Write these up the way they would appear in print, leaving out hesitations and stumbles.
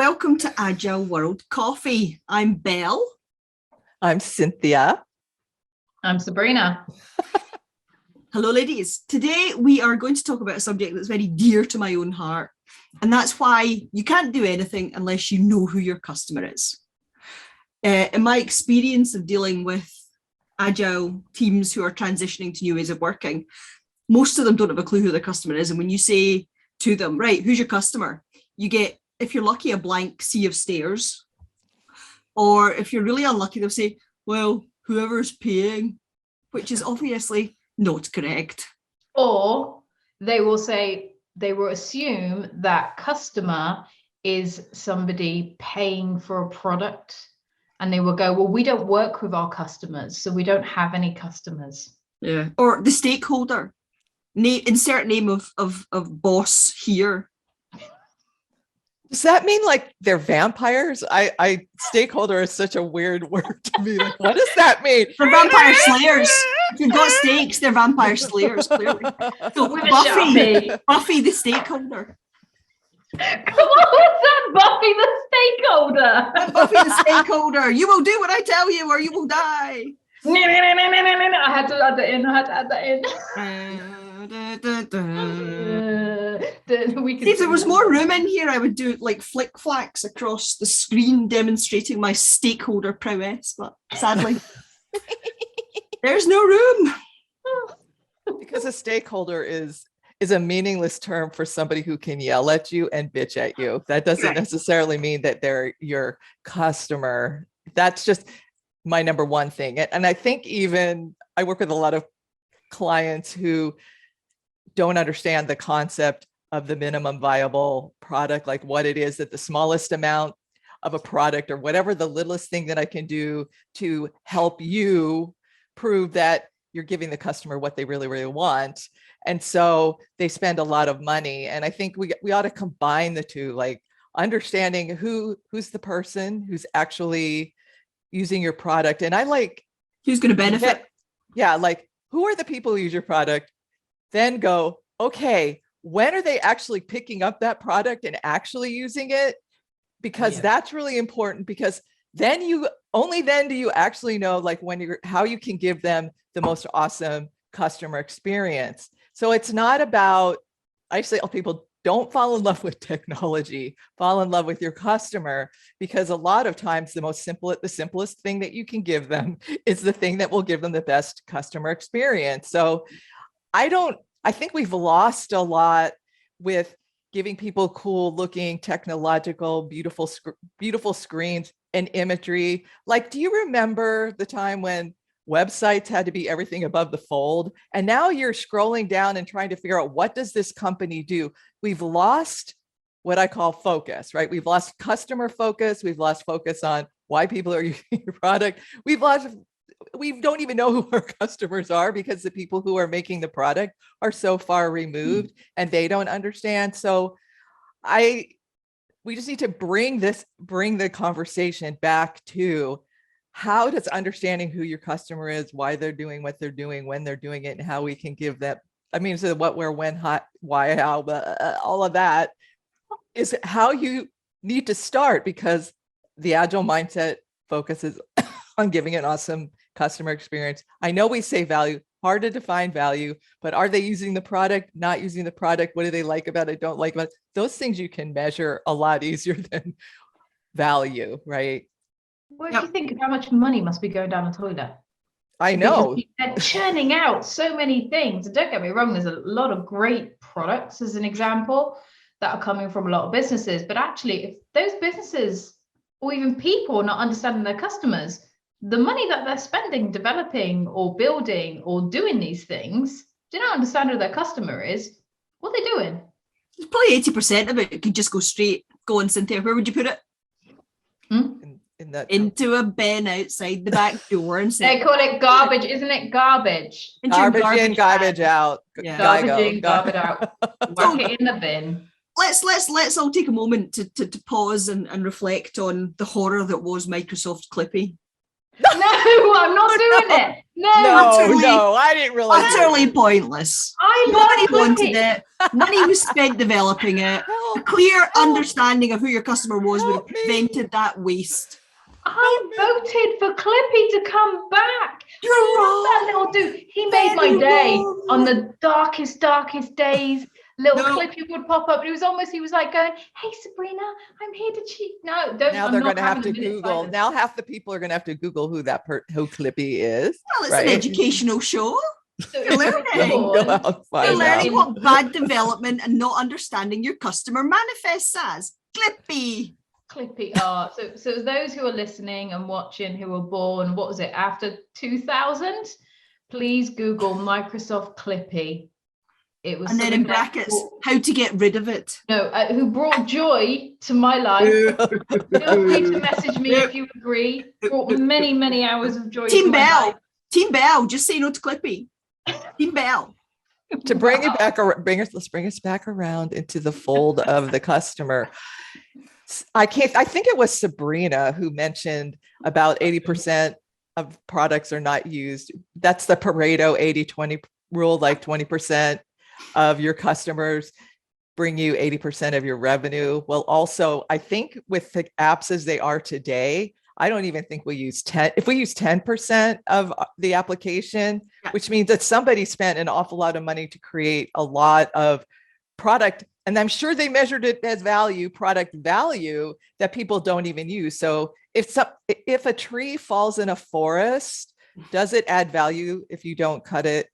welcome to Agile World Coffee. I'm Bel. I'm Cynthia. I'm Sabrina. Hello, ladies. Today we are going to talk about a subject that's very dear to my own heart, and that's why you can't do anything unless you know who your customer is. In my experience of dealing with Agile teams who are transitioning to new ways of working, most of them don't have a clue who their customer is. And when you say to them, right, who's your customer? You get, if you're lucky, a blank sea of stares. Or if you're really unlucky, they'll say, well, whoever's paying, which is obviously not correct. Or they will assume that customer is somebody paying for a product. And they will go, well, we don't work with our customers, so we don't have any customers. Yeah. Or the stakeholder. Insert name of boss here. Does that mean like they're vampires? Stakeholder is such a weird word to me. Like, what does that mean? They're vampire slayers. If you've got stakes, they're vampire slayers, clearly. So Buffy the stakeholder. Come on, what's that? Buffy the stakeholder. Buffy the stakeholder. You will do what I tell you or you will die. I had to add that in. If there was more room in here, I would do like flick flacks across the screen demonstrating my stakeholder prowess, but sadly, there's no room. Because a stakeholder is a meaningless term for somebody who can yell at you and bitch at you. That doesn't necessarily mean that they're your customer. That's just my number one thing. And I think even I work with a lot of clients who don't understand the concept of the minimum viable product, like what it is that the smallest amount of a product or whatever the littlest thing that I can do to help you prove that you're giving the customer what they really, really want. And so they spend a lot of money. And I think we ought to combine the two, like understanding who's the person who's actually using your product. And I like who's going to benefit. Yeah. Like who are the people who use your product? Then go, okay, when are they actually picking up that product and actually using it? Because that's really important, because then do you actually know like how you can give them the most awesome customer experience. So it's not about, I say to people, don't fall in love with technology, fall in love with your customer, because a lot of times the simplest thing that you can give them is the thing that will give them the best customer experience. So I think we've lost a lot with giving people cool looking, technological, beautiful screens and imagery. Like, do you remember the time when websites had to be everything above the fold? And now you're scrolling down and trying to figure out, what does this company do? We've lost what I call focus, right? We've lost customer focus. We've lost focus on why people are using your product. We don't even know who our customers are, because the people who are making the product are so far removed and they don't understand. So we just need to bring the conversation back to how does understanding who your customer is, why they're doing what they're doing, when they're doing it, and how we can give that. I mean, so what, where, when, why, how, all of that is how you need to start, because the Agile mindset focuses on giving an awesome customer experience. I know we say value, hard to define value, but are they using the product, not using the product? What do they like about it, don't like about it? Those things you can measure a lot easier than value, right? What do you think of how much money must be going down the toilet? I know. They're churning out so many things. Don't get me wrong, there's a lot of great products, as an example, that are coming from a lot of businesses. But actually, if those businesses or even people are not understanding their customers, the money that they're spending developing or building or doing these things, do not understand who their customer is, what are they doing? There's probably 80% of it could just go straight. Go on, Cynthia, where would you put it? Into a bin outside the back door and say, they call it garbage, isn't it? Garbage. Garbage in, garbage out. Yeah. Garbage in, garbage out. Whack it in the bin. Let's all take a moment to pause and reflect on the horror that was Microsoft Clippy. No, I'm not doing it. No, I didn't realize. Utterly pointless. I Nobody love wanted Clippy. it. Money was spent developing it. A Help, clear understanding of who your customer was would have Help me. prevented that waste. I voted for Clippy to come back. You're I love wrong. that little dude. He made my Very day wrong. on the darkest days. Little No. Clippy would pop up. He was like going, "Hey Sabrina, I'm here to cheat." No, don't. Now I'm they're not going to have having to a minute Google. silence. Now half the people are going to have to Google who Clippy is. Well, it's right? an educational show. So You're learning. Go out and find You're learning out. what bad development and not understanding your customer manifests as. Clippy. Clippy. So those who are listening and watching who were born, what was it, after 2000? Please Google Microsoft Clippy. It was And then in something that brackets, how to get rid of it. who brought joy to my life. Feel free to message me if you agree. Brought many hours of joy Team to my Bell. life. Team Bell, just say no to Clippy. Team Bell. To bring it back, let's bring us back around into the fold of the customer. I think it was Sabrina who mentioned about 80% of products are not used. That's the Pareto 80-20 rule, like 20% of your customers bring you 80% of your revenue. Well, also, I think with the apps as they are today, I don't even think we use 10. If we use 10% of the application, which means that somebody spent an awful lot of money to create a lot of product. And I'm sure they measured it as product value that people don't even use. So if a tree falls in a forest, does it add value if you don't cut it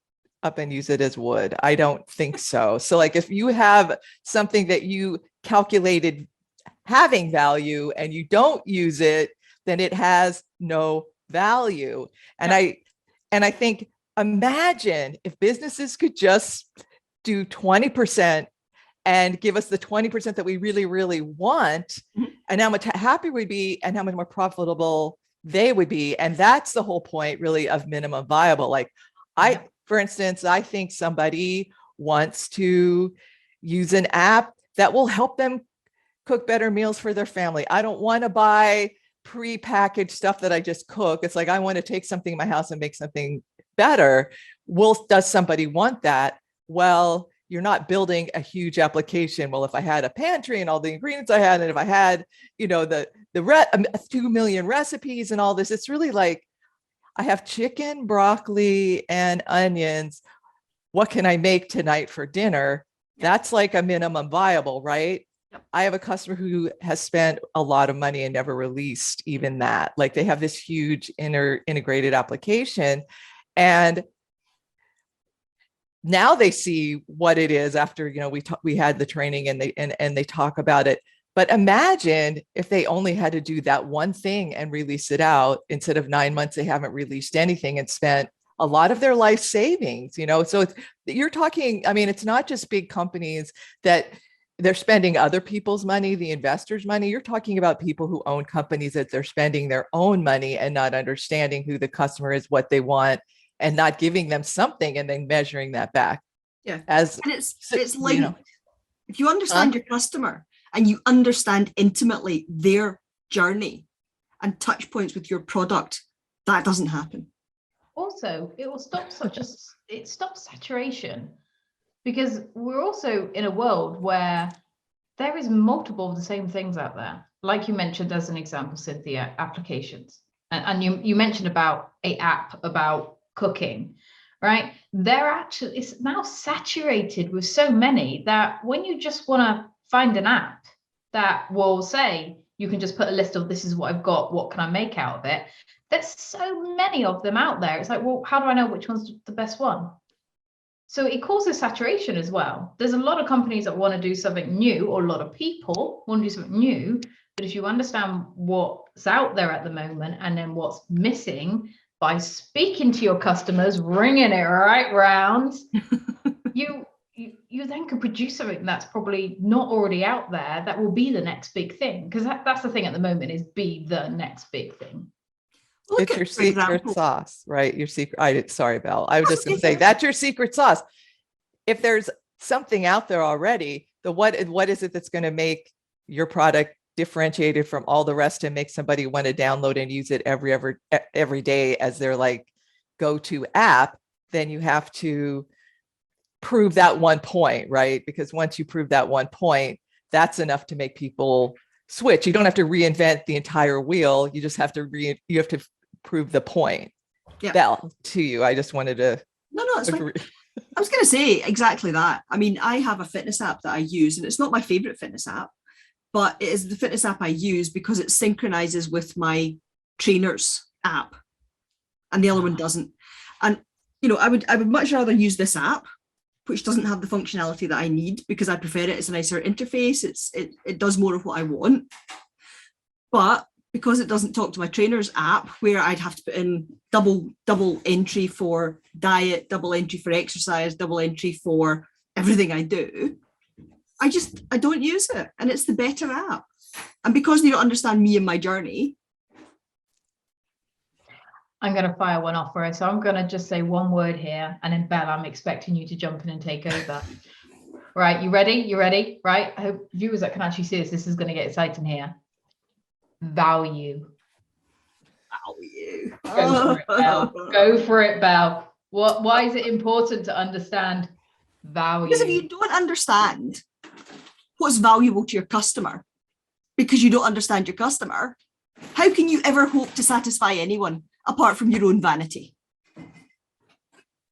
up and use it as wood? I don't think so. So like if you have something that you calculated having value and you don't use it, then it has no value. And I think, imagine if businesses could just do 20% and give us the 20% that we really, really want, and how much happier we'd be and how much more profitable they would be. And that's the whole point really of minimum viable. Like for instance, I think somebody wants to use an app that will help them cook better meals for their family. I don't want to buy pre-packaged stuff that I just cook. It's like, I want to take something in my house and make something better. Does somebody want that? Well, you're not building a huge application. Well, if I had a pantry and all the ingredients I had, and if I had, the 2 million recipes and all this, it's really like, I have chicken, broccoli, and onions. What can I make tonight for dinner? That's like a minimum viable, right? I have a customer who has spent a lot of money and never released even that. Like they have this huge integrated application, and now they see what it is after, we had the training and they talk about it. But imagine if they only had to do that one thing and release it out. Instead of 9 months, they haven't released anything and spent a lot of their life savings, So you're talking, it's not just big companies that they're spending other people's money, the investors' money. You're talking about people who own companies that they're spending their own money and not understanding who the customer is, what they want, and not giving them something and then measuring that back. Yeah. And it's like, if you understand your customer and you understand intimately their journey and touch points with your product, that doesn't happen. Also, it will stop it stops saturation, because we're also in a world where there is multiple of the same things out there. Like you mentioned as an example, Cynthia, applications. And you mentioned about an app about cooking, right? It's now saturated with so many that when you just want to find an app that will say, you can just put a list of, this is what I've got, what can I make out of it? There's so many of them out there. It's like, well, how do I know which one's the best one? So it causes saturation as well. There's a lot of companies that want to do something new, or a lot of people want to do something new. But if you understand what's out there at the moment and then what's missing by speaking to your customers, ringing it right round, you then could produce something that's probably not already out there that will be the next big thing. Because that's the thing at the moment, is be the next big thing. It's your secret sauce, right? Your secret. Sorry, Bel. I was just going to say that's your secret sauce. If there's something out there already, what is it that's going to make your product differentiated from all the rest and make somebody want to download and use it every day as their like go-to app, then you have to prove that one point, right? Because once you prove that one point, that's enough to make people switch. You don't have to reinvent the entire wheel. You just have to prove the point. Yeah. Bel, to you, I just wanted to it's agree. fine. I was going to say exactly that. I mean, I have a fitness app that I use, and it's not my favorite fitness app, but it is the fitness app I use because it synchronizes with my trainer's app, and the other one doesn't. And I would much rather use this app, which doesn't have the functionality that I need, because I prefer it. It's a nicer interface. It does more of what I want. But because it doesn't talk to my trainer's app, where I'd have to put in double entry for diet, double entry for exercise, double entry for everything I do, I don't use it. And it's the better app. And because they don't understand me and my journey. I'm going to fire one off for her. So I'm going to just say one word here. And then Bel, I'm expecting you to jump in and take over. Right. You ready? You ready? Right. I hope viewers that can actually see this is going to get exciting here. Value. Go for it, Bel. Go for it, Bel. Why is it important to understand value? Because if you don't understand what's valuable to your customer, because you don't understand your customer, how can you ever hope to satisfy anyone apart from your own vanity?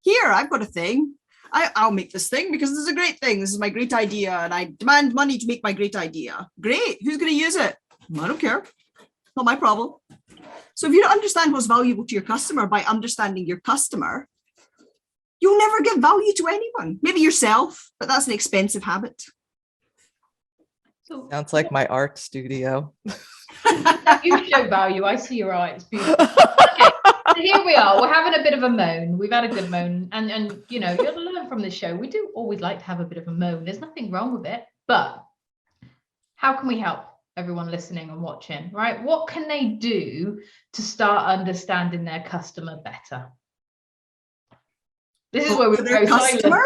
Here, I've got a thing. I'll make this thing because this is a great thing. This is my great idea, and I demand money to make my great idea. Great. Who's going to use it? I don't care. Not my problem. So if you don't understand what's valuable to your customer by understanding your customer, you'll never give value to anyone. Maybe yourself, but that's an expensive habit. So, Sounds like my art studio. you show value. I see your eye. It's beautiful. Okay, so here we are. We're having a bit of a moan. We've had a good moan, and you'll learn from this show. We do always like to have a bit of a moan. There's nothing wrong with it, but how can we help everyone listening and watching? Right? What can they do to start understanding their customer better? This is where we their customer.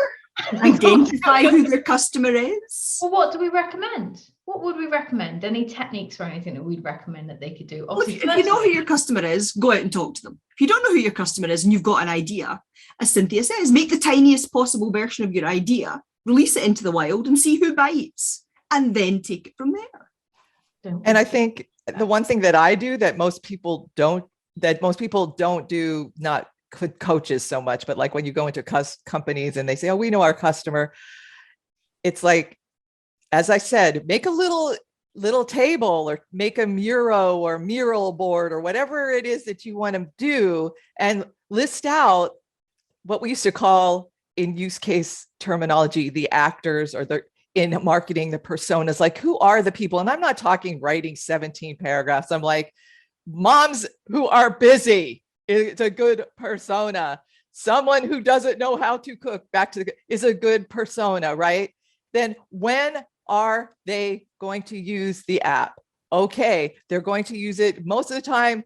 Identify who their customer is. Well, what do we recommend? What would we recommend? Any techniques or anything that we'd recommend that they could do? Well, if you know who your customer is, go out and talk to them. If you don't know who your customer is and you've got an idea, as Cynthia says, make the tiniest possible version of your idea, release it into the wild and see who bites, and then take it from there. And I think the one thing that I do that most people don't do, not coaches so much, but like when you go into companies and they say, oh, we know our customer. It's like, as I said, make a little table or make a mural board or whatever it is that you want to do, and list out what we used to call, in use case terminology, the actors, or in marketing, the personas. Like, who are the people? And I'm not talking writing 17 paragraphs. I'm like, moms who are busy. It's a good persona. Someone who doesn't know how to cook, is a good persona, right? Then when are they going to use the app? Okay, they're going to use it most of the time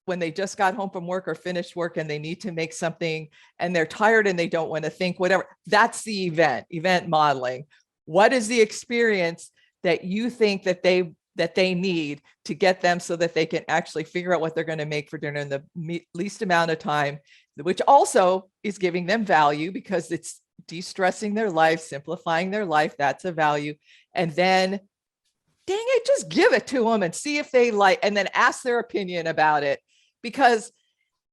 when they just got home from work or finished work and they need to make something and they're tired and they don't want to think, whatever. That's the event modeling. What is the experience that you think that they need to get them so that they can actually figure out what they're going to make for dinner in the least amount of time, which also is giving them value because it's de-stressing their life, simplifying their life. That's a value. And then, dang it, just give it to them and see if they like, and then ask their opinion about it. Because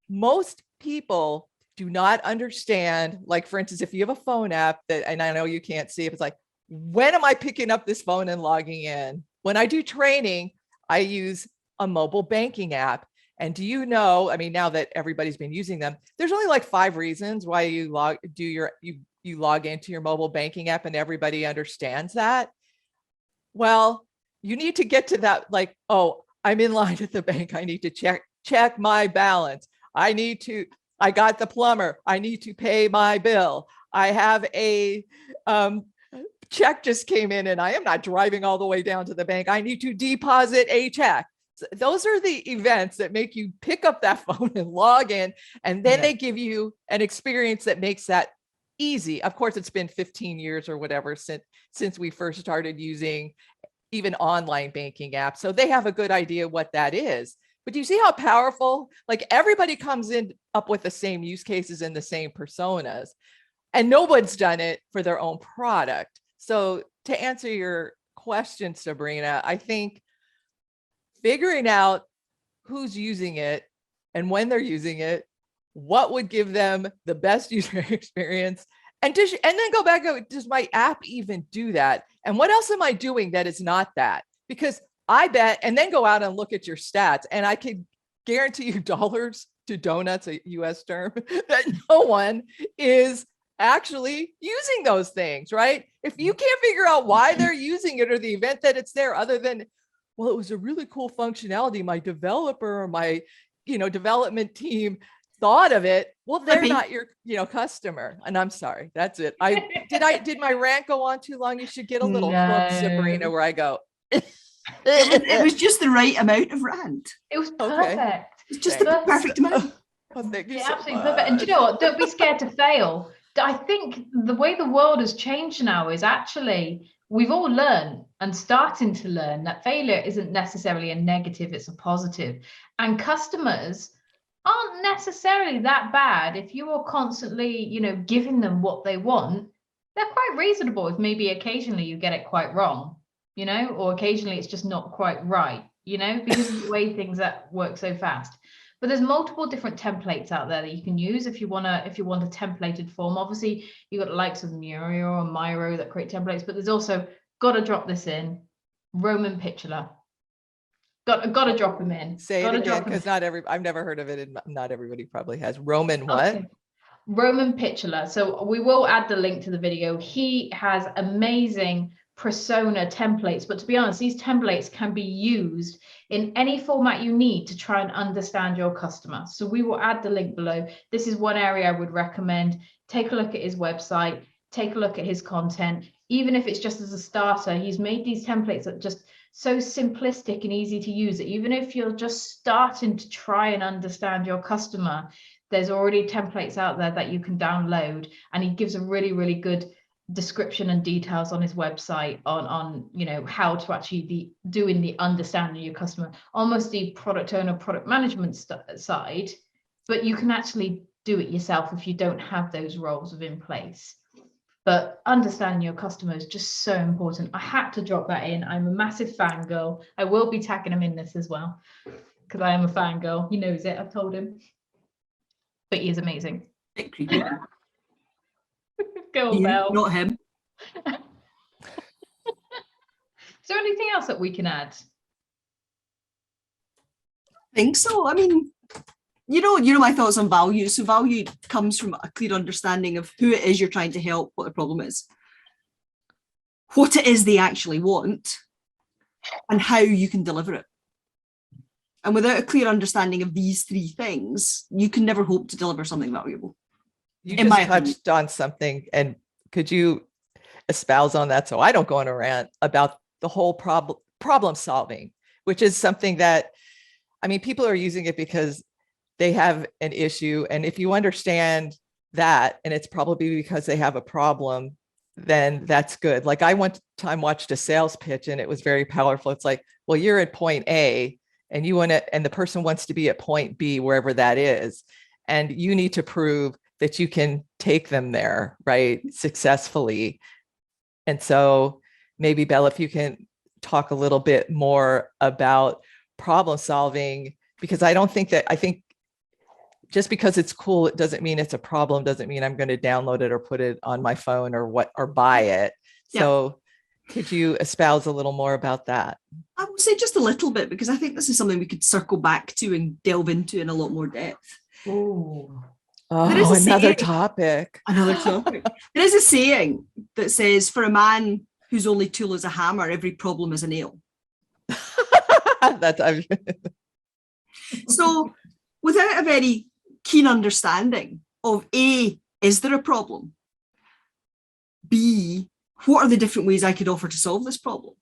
most people do not understand, like, for instance, if you have a phone app and I know you can't see it, it's like, when am I picking up this phone and logging in? When I do training, I use a mobile banking app. And do you know, I mean, now that everybody's been using them, there's only like 5 reasons why you log into your mobile banking app, and everybody understands that. Well, you need to get to that, like, oh, I'm in line at the bank. I need to check my balance. I got the plumber. I need to pay my bill. I have a check just came in and I am not driving all the way down to the bank. I need to deposit a check. So those are the events that make you pick up that phone and log in. And then they give you an experience that makes that easy. Of course, it's been 15 years or whatever since we first started using even online banking apps. So they have a good idea what that is. But do you see how powerful, like everybody comes in up with the same use cases and the same personas, and nobody's done it for their own product. So to answer your question, Sabrina, I think figuring out who's using it and when they're using it, what would give them the best user experience, and then go back, does my app even do that? And what else am I doing that is not that? Because I bet, and then go out and look at your stats, and I could guarantee you dollars to donuts, a US term, that no one is actually using those things, right? If you can't figure out why they're using it or the event that it's there, other than, well, it was a really cool functionality, my developer or my, development team thought of it, well, they're not your, customer. And I'm sorry, that's it. Did my rant go on too long? You should get a little hook, Sabrina, where I go. It was just the right amount of rant. It was perfect. Okay. It's just the perfect amount. Well, thank you Yeah, so absolutely much. perfect. And do you know what? Don't be scared to fail. I think the way the world has changed now is actually we've all learned and starting to learn that failure isn't necessarily a negative, it's a positive. And customers aren't necessarily that bad if you are constantly, giving them what they want. They're quite reasonable if maybe occasionally you get it quite wrong, or occasionally it's just not quite right, because of the way things that work so fast. But there's multiple different templates out there that you can use if you want a templated form. Obviously, you've got the likes of Muriel and Miro that create templates, but there's also, got to drop this in, Roman Pichler. Got to drop him in. Say it again, because I've never heard of it, and not everybody probably has. Roman what? Okay. Roman Pichler. So we will add the link to the video. He has amazing persona templates, but to be honest, these templates can be used in any format you need to try and understand your customer. So we will add the link below. This is one area I would recommend. Take a look at his website, take a look at his content. Even if it's just as a starter, he's made these templates that just so simplistic and easy to use that even if you're just starting to try and understand your customer, there's already templates out there that you can download, and he gives a really, really good description and details on his website on how to actually be doing the understanding of your customer, almost the product owner, product management side, but you can actually do it yourself if you don't have those roles in place. But understanding your customer is just so important. I had to drop that in. I'm a massive fangirl. I will be tagging him in this as well, because I am a fangirl. He knows it. I've told him. But he is amazing. Go, Bel. Not him. Is there anything else that we can add? I think so. I mean, you know my thoughts on value. So value comes from a clear understanding of who it is you're trying to help, what the problem is, what it is they actually want, and how you can deliver it. And without a clear understanding of these three things, you can never hope to deliver something valuable. You just touched on something, and could you espouse on that so I don't go on a rant about the whole problem solving, which is something that, people are using it because they have an issue. And if you understand that, and it's probably because they have a problem, then that's good. Like I one time watched a sales pitch and it was very powerful. It's like, well, you're at point A and and the person wants to be at point B, wherever that is. And you need to prove that you can take them there, right, successfully. And so maybe Bel, if you can talk a little bit more about problem solving, because I think just because it's cool, it doesn't mean it's a problem, doesn't mean I'm going to download it or put it on my phone or buy it. Yeah. So could you espouse a little more about that? I would say just a little bit, because I think this is something we could circle back to and delve into in a lot more depth. Oh, another topic. Another topic. There is a saying that says, for a man whose only tool is a hammer, every problem is a nail. So without a very keen understanding of A, is there a problem? B, what are the different ways I could offer to solve this problem?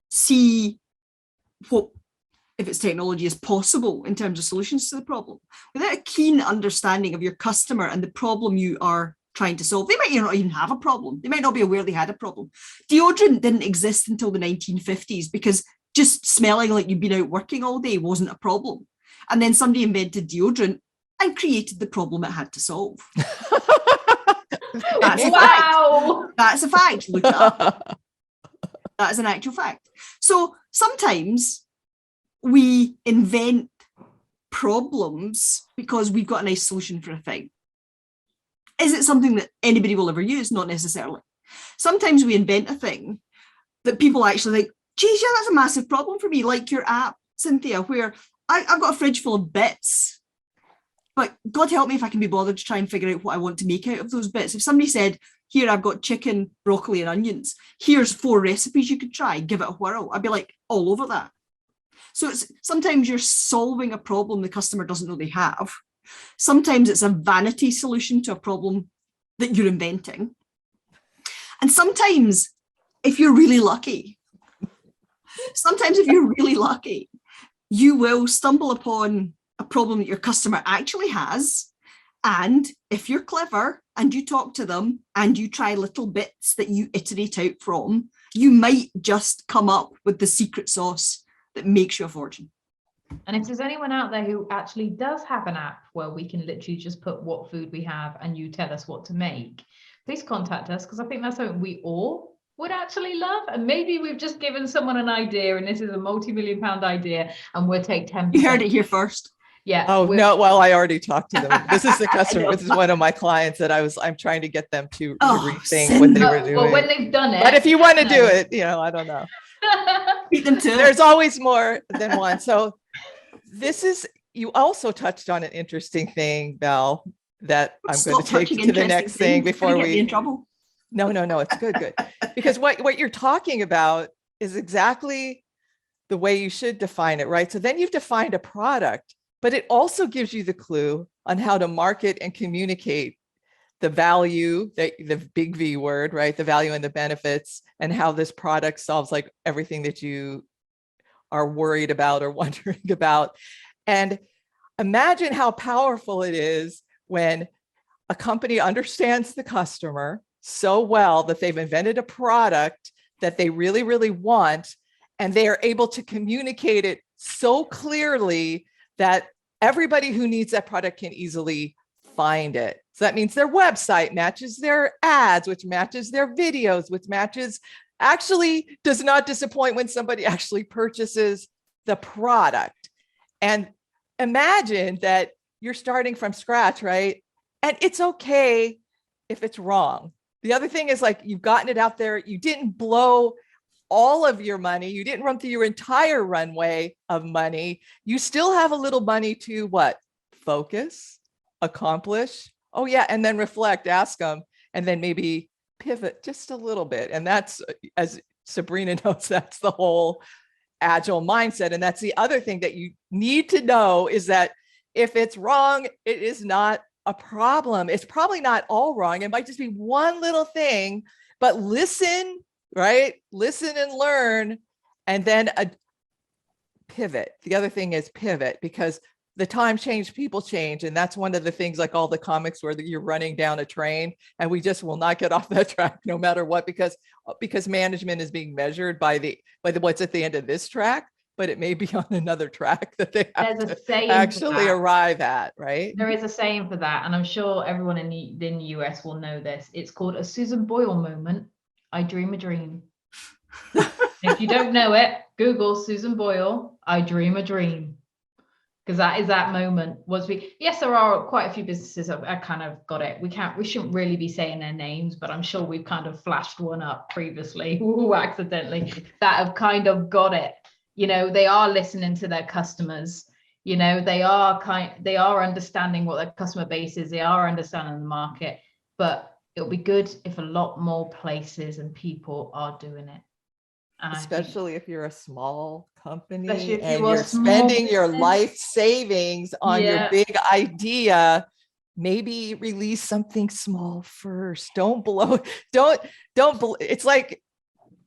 C, what, if it's technology, is possible in terms of solutions to the problem? Without a keen understanding of your customer and the problem you are trying to solve. They might not even have a problem. They might not be aware they had a problem. Deodorant didn't exist until the 1950s because just smelling like you've been out working all day wasn't a problem. And then somebody invented deodorant and created the problem it had to solve. That's a Wow. fact. That's a fact. Look it up. That is an actual fact. So sometimes we invent problems because we've got a nice solution for a thing. Is it something that anybody will ever use? Not necessarily. Sometimes we invent a thing that people actually think, geez, yeah, that's a massive problem for me, like your app, Cynthia, where I've got a fridge full of bits, but God help me if I can be bothered to try and figure out what I want to make out of those bits. If somebody said, here, I've got chicken, broccoli, and onions, here's 4 recipes you could try, give it a whirl, I'd be like all over that. So it's sometimes you're solving a problem the customer doesn't know they have. Sometimes it's a vanity solution to a problem that you're inventing. And sometimes, if you're really lucky, you will stumble upon a problem that your customer actually has. And if you're clever and you talk to them and you try little bits that you iterate out from, you might just come up with the secret sauce that makes you a fortune. And if there's anyone out there who actually does have an app where we can literally just put what food we have and you tell us what to make, please contact us, because I think that's something we all would actually love. And maybe we've just given someone an idea and this is a multi-million-pound idea and we'll take 10%. You heard it here first. Yeah. Oh, no. Well, I already talked to them. This is the customer. This is one of my clients that I'm trying to get them to rethink what they were doing. Well, when they've done it. But if you want to do it, I don't know. Beat them to it. There's always more than one. So you also touched on an interesting thing, Bel, that I'm going to take to the next thing before we get in trouble. No, it's good. Because what you're talking about is exactly the way you should define it, right? So then you've defined a product, but it also gives you the clue on how to market and communicate the value, the big V word, right? The value and the benefits, and how this product solves like everything that you are worried about or wondering about. And imagine how powerful it is when a company understands the customer so well that they've invented a product that they really, really want, and they are able to communicate it so clearly that everybody who needs that product can easily find it. So that means their website matches their ads, which matches their videos, which actually does not disappoint when somebody actually purchases the product. And imagine that you're starting from scratch, right? And it's okay if it's wrong. The other thing is, like, you've gotten it out there. You didn't blow all of your money. You didn't run through your entire runway of money. You still have a little money to what? Focus, accomplish. Oh yeah. And then reflect, ask them, and then maybe pivot just a little bit. And that's, as Sabrina knows, that's the whole agile mindset. And that's the other thing that you need to know, is that if it's wrong, it is not a problem. It's probably not all wrong. It might just be one little thing, but listen, right? Listen and learn, and then pivot. The other thing is pivot, because the time change, people change. And that's one of the things, like all the comics where you're running down a train and we just will not get off that track no matter what, because management is being measured by what's at the end of this track, but it may be on another track that they have to actually arrive at, right? There is a saying for that. And I'm sure everyone in the US will know this. It's called a Susan Boyle moment. I dream a dream. If you don't know it, Google Susan Boyle, I dream a dream. Because that is that moment. Yes, there are quite a few businesses that I kind of got it. We shouldn't really be saying their names, but I'm sure we've kind of flashed one up previously, accidentally, that have kind of got it. They are listening to their customers. They are understanding what their customer base is. They are understanding the market, but it'll be good if a lot more places and people are doing it. And especially if you're a small company and you're spending your life savings on your big idea, maybe release something small first. Don't blow. It's like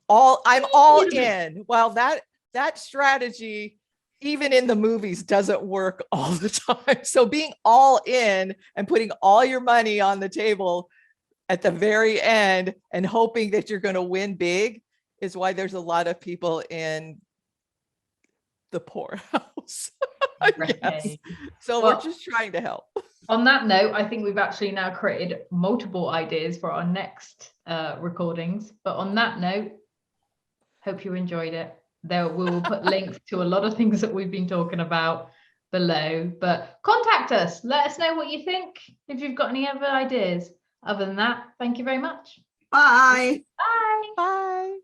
I'm all in. Well, that strategy, even in the movies, doesn't work all the time. So being all in and putting all your money on the table at the very end and hoping that you're going to win big is why there's a lot of people in the poorhouse. Yes. Right. So Well, we're just trying to help. On that note, I think we've actually now created multiple ideas for our next recordings. But on that note, hope you enjoyed it. There we will put links to a lot of things that we've been talking about below. But contact us. Let us know what you think if you've got any other ideas. Other than that, thank you very much. Bye. Bye. Bye.